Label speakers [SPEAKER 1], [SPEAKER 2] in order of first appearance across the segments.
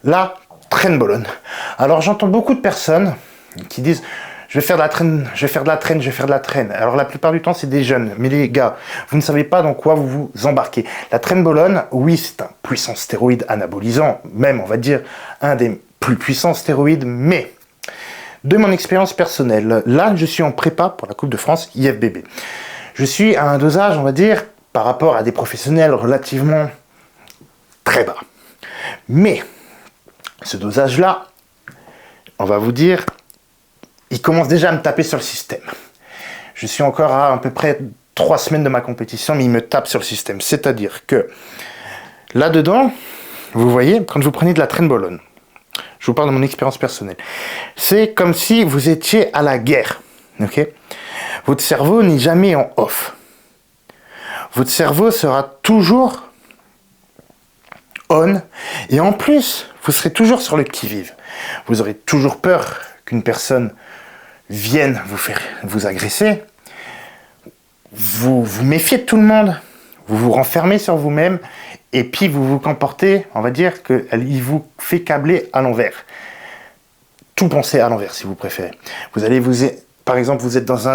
[SPEAKER 1] La trenbolone. Alors j'entends beaucoup de personnes qui disent je vais faire de la traîne, je vais faire de la traîne, je vais faire de la traîne. Alors la plupart du temps c'est des jeunes, mais les gars, vous ne savez pas dans quoi vous vous embarquez. La trenbolone, oui, c'est un puissant stéroïde anabolisant, même on va dire un des plus puissants stéroïdes, mais de mon expérience personnelle, là je suis en prépa pour la Coupe de France IFBB. Je suis à un dosage, on va dire, par rapport à des professionnels relativement très bas. Mais ce dosage-là, on va vous dire, il commence déjà à me taper sur le système. Je suis encore à peu près 3 semaines de ma compétition, mais il me tape sur le système. C'est-à-dire que là-dedans, vous voyez, quand vous prenez de la trenbolone, je vous parle de mon expérience personnelle, c'est comme si vous étiez à la guerre. Okay ? Votre cerveau n'est jamais en off. Votre cerveau sera toujours on, et en plus, vous serez toujours sur le qui-vive. Vous aurez toujours peur qu'une personne vienne vous agresser. Vous vous méfiez de tout le monde. Vous vous renfermez sur vous-même. Et puis, vous vous comportez, on va dire, qu'il vous fait câbler à l'envers. Tout penser à l'envers, si vous préférez. Par exemple, vous êtes dans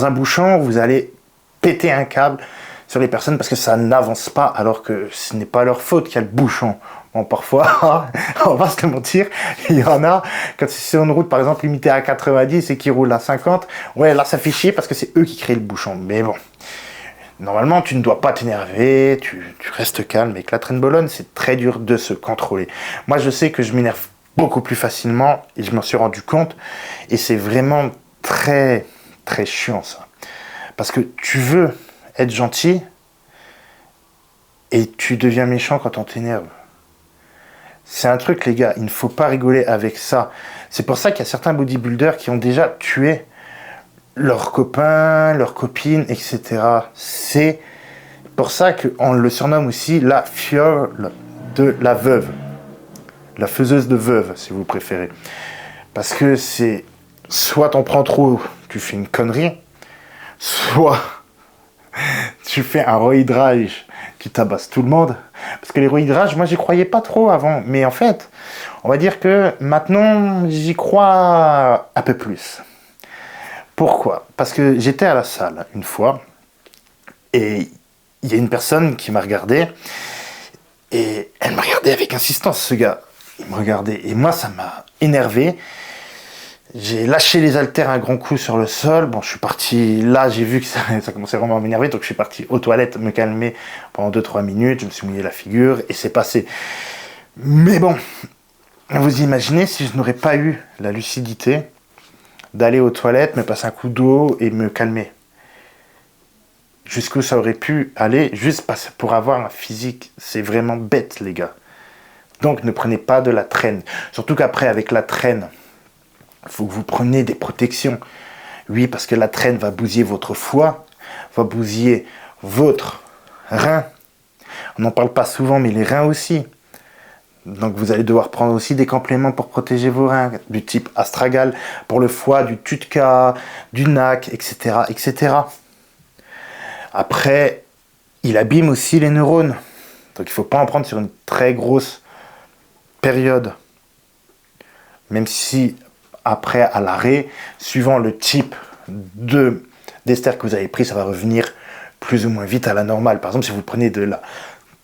[SPEAKER 1] un bouchon, vous allez péter un câble sur les personnes parce que ça n'avance pas, alors que ce n'est pas leur faute qu'il y a le bouchon. Bon, parfois, on va se le mentir, il y en a, quand c'est sur une route, par exemple, limitée à 90 et qui roule à 50, ouais, là, ça fait chier parce que c'est eux qui créent le bouchon. Mais bon, normalement, tu ne dois pas t'énerver, tu restes calme. Et que la trenbolone, c'est très dur de se contrôler. Moi, je sais que je m'énerve beaucoup plus facilement et je m'en suis rendu compte. Et c'est vraiment très, très chiant, ça. Parce que tu veux être gentil et tu deviens méchant quand on t'énerve. C'est un truc, les gars, il ne faut pas rigoler avec ça. C'est pour ça qu'il y a certains bodybuilders qui ont déjà tué leurs copains, leurs copines, etc. C'est pour ça qu'on le surnomme aussi la fiole de la veuve. La faiseuse de veuve, si vous préférez. Parce que c'est soit t'en prends trop, tu fais une connerie, soit tu fais un roidrage qui tabasse tout le monde. Parce que les roidrages, moi, j'y croyais pas trop avant. Mais en fait, on va dire que maintenant, j'y crois un peu plus. Pourquoi ? Parce que j'étais à la salle une fois et il y a une personne qui m'a regardé et elle m'a regardé avec insistance, ce gars. Il me regardait et moi, ça m'a énervé. J'ai lâché les haltères un grand coup sur le sol. Bon, je suis parti, là, j'ai vu que ça commençait vraiment à m'énerver, donc je suis parti aux toilettes me calmer pendant 2-3 minutes. Je me suis mouillé la figure et c'est passé. Mais bon, vous imaginez si je n'aurais pas eu la lucidité d'aller aux toilettes, me passer un coup d'eau et me calmer. Jusqu'où ça aurait pu aller, juste pour avoir un physique. C'est vraiment bête, les gars. Donc, ne prenez pas de la traîne. Surtout qu'après, avec la traîne, il faut que vous preniez des protections. Oui, parce que la traîne va bousiller votre foie, va bousiller votre rein. On n'en parle pas souvent, mais les reins aussi. Donc vous allez devoir prendre aussi des compléments pour protéger vos reins, du type astragal pour le foie, du TUDCA, du NAC, etc., etc. Après, il abîme aussi les neurones. Donc il ne faut pas en prendre sur une très grosse période. Même si après, à l'arrêt, suivant le type d'ester que vous avez pris, ça va revenir plus ou moins vite à la normale. Par exemple, si vous prenez de la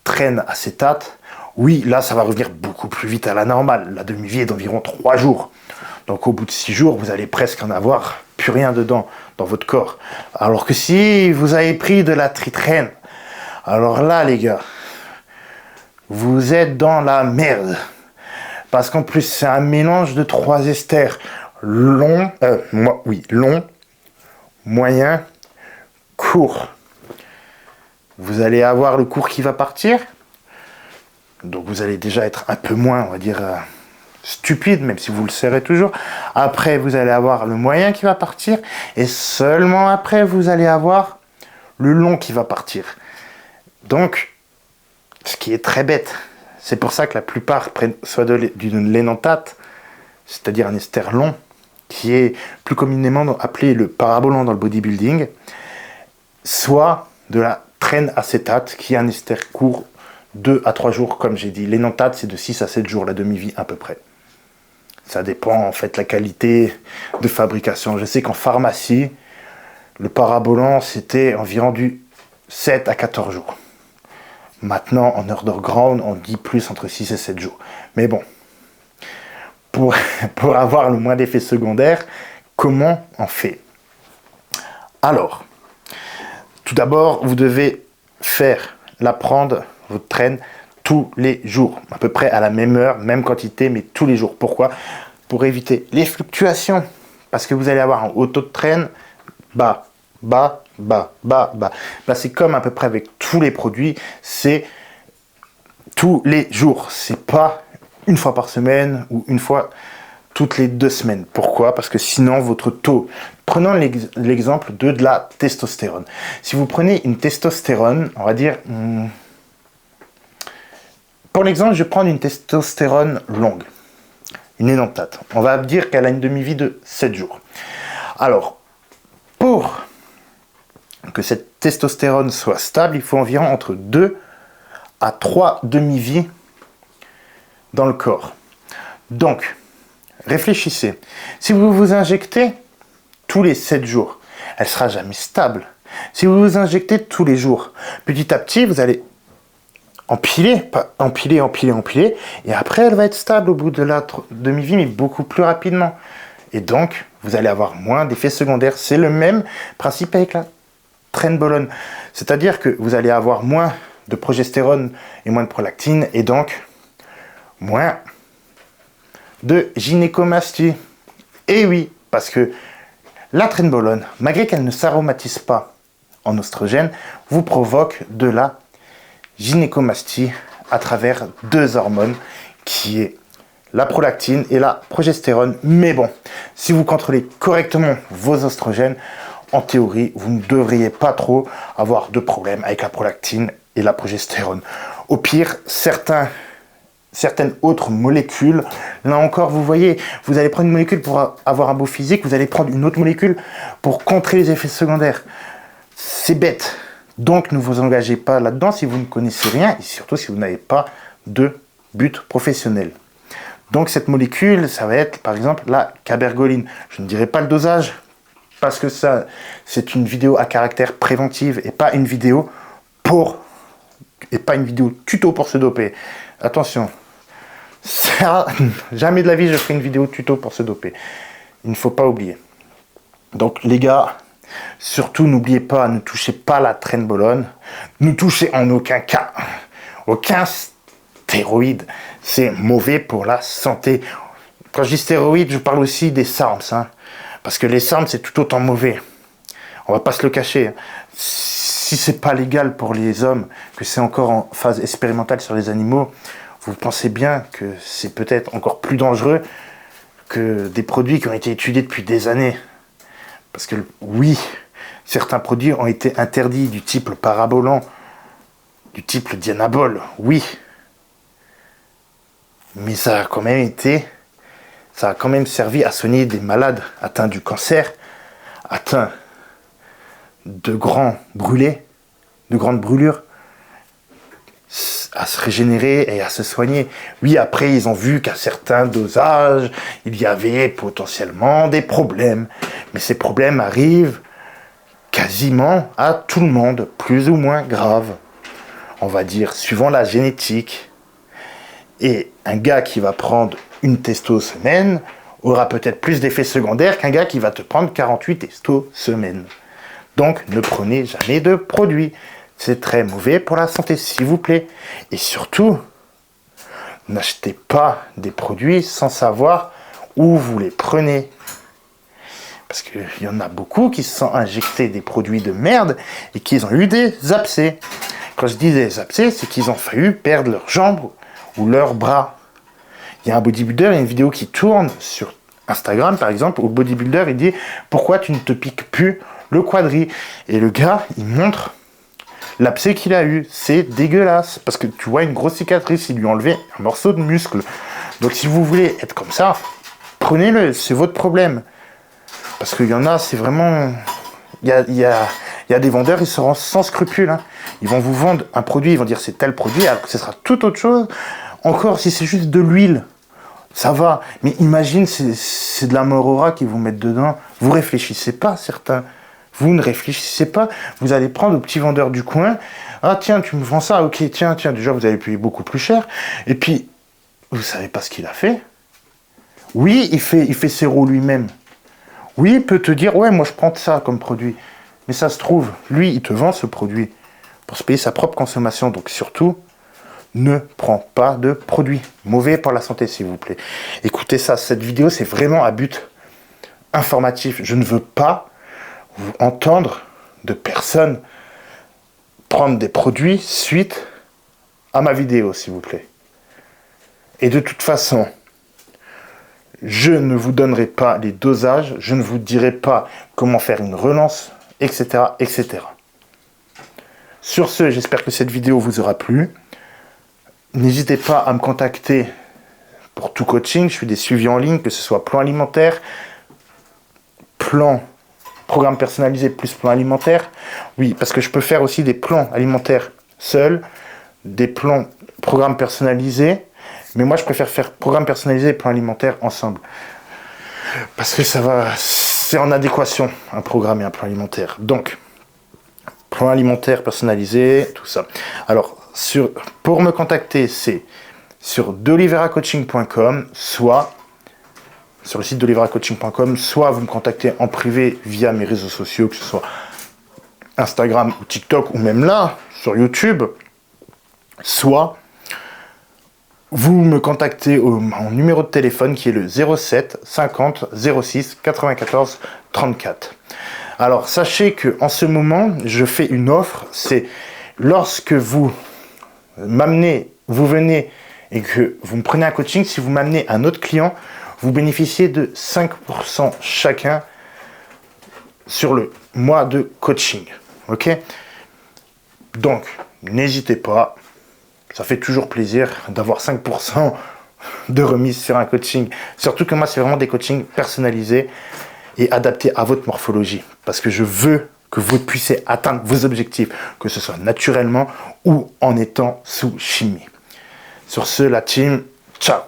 [SPEAKER 1] traîne acétate, oui, là, ça va revenir beaucoup plus vite à la normale. La demi-vie est d'environ 3 jours. Donc, au bout de 6 jours, vous allez presque en avoir plus rien dedans, dans votre corps. Alors que si vous avez pris de la tritrène, alors là, les gars, vous êtes dans la merde. Parce qu'en plus, c'est un mélange de 3 esters. Long, moyen, court. Vous allez avoir le court qui va partir. Donc vous allez déjà être un peu moins, on va dire, stupide, même si vous le serez toujours. Après, vous allez avoir le moyen qui va partir. Et seulement après, vous allez avoir le long qui va partir. Donc, ce qui est très bête. C'est pour ça que la plupart prennent soit du lénantate, c'est-à-dire un ester long, qui est plus communément appelé le parabolan dans le bodybuilding, soit de la traîne acétate, qui est un ester court, 2 à 3 jours, comme j'ai dit. L'énantade, c'est de 6 à 7 jours, la demi-vie à peu près. Ça dépend en fait de la qualité de fabrication. Je sais qu'en pharmacie, le parabolant, c'était environ du 7 à 14 jours. Maintenant, en underground, on dit plus entre 6 et 7 jours. Mais bon, pour avoir le moins d'effets secondaires, comment on fait? Alors, tout d'abord, vous devez prendre votre traîne tous les jours, à peu près à la même heure, même quantité, mais tous les jours. Pourquoi? Pour éviter les fluctuations, parce que vous allez avoir un haut taux de traîne, bas, bas, bas, bas, bas. Bah, c'est comme à peu près avec tous les produits, c'est tous les jours. C'est pas une fois par semaine ou une fois toutes les 2 semaines. Pourquoi? Parce que sinon, votre taux... Prenons l'exemple de la testostérone. Si vous prenez une testostérone, on va dire... Pour l'exemple, je vais prendre une testostérone longue, une énantate. On va dire qu'elle a une demi-vie de 7 jours. Alors, pour que cette testostérone soit stable, il faut environ entre 2 à 3 demi-vies dans le corps. Donc, réfléchissez. Si vous vous injectez tous les 7 jours, elle ne sera jamais stable. Si vous vous injectez tous les jours, petit à petit, vous allez empiler, et après, elle va être stable au bout de la demi-vie, mais beaucoup plus rapidement. Et donc, vous allez avoir moins d'effets secondaires. C'est le même principe avec la trenbolone. C'est-à-dire que vous allez avoir moins de progestérone et moins de prolactine, et donc moins de gynécomastie. Et oui, parce que la trenbolone, malgré qu'elle ne s'aromatise pas en oestrogène, vous provoque de la gynécomastie à travers 2 hormones qui est la prolactine et la progestérone. Mais bon, si vous contrôlez correctement vos oestrogènes, en théorie, vous ne devriez pas trop avoir de problème avec la prolactine et la progestérone. Au pire, certaines autres molécules, là encore, vous voyez, vous allez prendre une molécule pour avoir un beau physique, vous allez prendre une autre molécule pour contrer les effets secondaires. C'est bête. Donc, ne vous engagez pas là-dedans si vous ne connaissez rien et surtout si vous n'avez pas de but professionnel. Donc, cette molécule, ça va être par exemple la cabergoline. Je ne dirai pas le dosage parce que ça, c'est une vidéo à caractère préventif et pas une vidéo tuto pour se doper. Attention, ça, jamais de la vie je ferai une vidéo tuto pour se doper. Il ne faut pas oublier. Donc, les gars, surtout, n'oubliez pas, ne touchez pas la trenbolone. Ne touchez en aucun cas aucun stéroïde. C'est mauvais pour la santé. Quand je dis stéroïdes, je parle aussi des SARMs. Parce que les SARMs, c'est tout autant mauvais. On va pas se le cacher. Si c'est pas légal pour les hommes, que c'est encore en phase expérimentale sur les animaux, vous pensez bien que c'est peut-être encore plus dangereux que des produits qui ont été étudiés depuis des années. Parce que oui, certains produits ont été interdits, du type le parabolant, du type le dianabol, oui. Mais ça a quand même servi à soigner des malades atteints du cancer, atteints de grandes brûlures, à se régénérer et à se soigner. Oui, après, ils ont vu qu'à certains dosages, il y avait potentiellement des problèmes. Mais ces problèmes arrivent quasiment à tout le monde, plus ou moins graves. On va dire, suivant la génétique. Et un gars qui va prendre une testo semaine aura peut-être plus d'effets secondaires qu'un gars qui va te prendre 48 testos semaine. Donc, ne prenez jamais de produits. C'est très mauvais pour la santé, s'il vous plaît. Et surtout, n'achetez pas des produits sans savoir où vous les prenez. Parce qu'il y en a beaucoup qui se sont injectés des produits de merde et qui ont eu des abcès. Quand je dis des abcès, c'est qu'ils ont failli perdre leurs jambes ou leurs bras. Il y a un bodybuilder, il y a une vidéo qui tourne sur Instagram, par exemple, où le bodybuilder, il dit « Pourquoi tu ne te piques plus le quadri ?» Et le gars, il montre l'abcès qu'il a eu. C'est dégueulasse. Parce que tu vois une grosse cicatrice, il lui a enlevé un morceau de muscle. Donc si vous voulez être comme ça, prenez-le, c'est votre problème. Parce qu'il y en a, c'est vraiment... Il y Il y a des vendeurs, ils seront sans scrupule. Hein. Ils vont vous vendre un produit, ils vont dire c'est tel produit, alors que ce sera tout autre chose. Encore si c'est juste de l'huile, ça va. Mais imagine, c'est de la Morora qu'ils vous mettent dedans. Vous réfléchissez pas, certains. Vous ne réfléchissez pas. Vous allez prendre au petit vendeur du coin. Ah tiens, tu me vends ça, ok, tiens, déjà vous allez payer beaucoup plus cher. Et puis, vous savez pas ce qu'il a fait. Oui, il fait ses roues lui-même. Oui, il peut te dire, ouais, moi je prends ça comme produit. Mais ça se trouve, lui, il te vend ce produit pour se payer sa propre consommation. Donc surtout, ne prends pas de produits mauvais pour la santé, s'il vous plaît. Écoutez ça, cette vidéo, c'est vraiment à but informatif. Je ne veux pas vous entendre de personnes prendre des produits suite à ma vidéo, s'il vous plaît. Et de toute façon, je ne vous donnerai pas les dosages, je ne vous dirai pas comment faire une relance, etc., etc. Sur ce, j'espère que cette vidéo vous aura plu. N'hésitez pas à me contacter pour tout coaching. Je fais des suivis en ligne, que ce soit plan alimentaire, programme personnalisé plus plan alimentaire. Oui, parce que je peux faire aussi des plans alimentaires seuls, des programmes personnalisés. Mais moi, je préfère faire programme personnalisé et plan alimentaire ensemble. Parce que c'est en adéquation, un programme et un plan alimentaire. Donc, plan alimentaire personnalisé, tout ça. Alors, pour me contacter, c'est sur deliveracoaching.com, soit sur le site deliveracoaching.com, soit vous me contactez en privé via mes réseaux sociaux, que ce soit Instagram ou TikTok, ou même là, sur YouTube, soit vous me contactez mon numéro de téléphone qui est le 07 50 06 94 34. Alors, sachez qu'en ce moment, je fais une offre, c'est lorsque vous venez et que vous me prenez un coaching, si vous m'amenez un autre client, vous bénéficiez de 5% chacun sur le mois de coaching. Ok? Donc, n'hésitez pas. Ça fait toujours plaisir d'avoir 5% de remise sur un coaching. Surtout que moi, c'est vraiment des coachings personnalisés et adaptés à votre morphologie. Parce que je veux que vous puissiez atteindre vos objectifs, que ce soit naturellement ou en étant sous chimie. Sur ce, la team, ciao!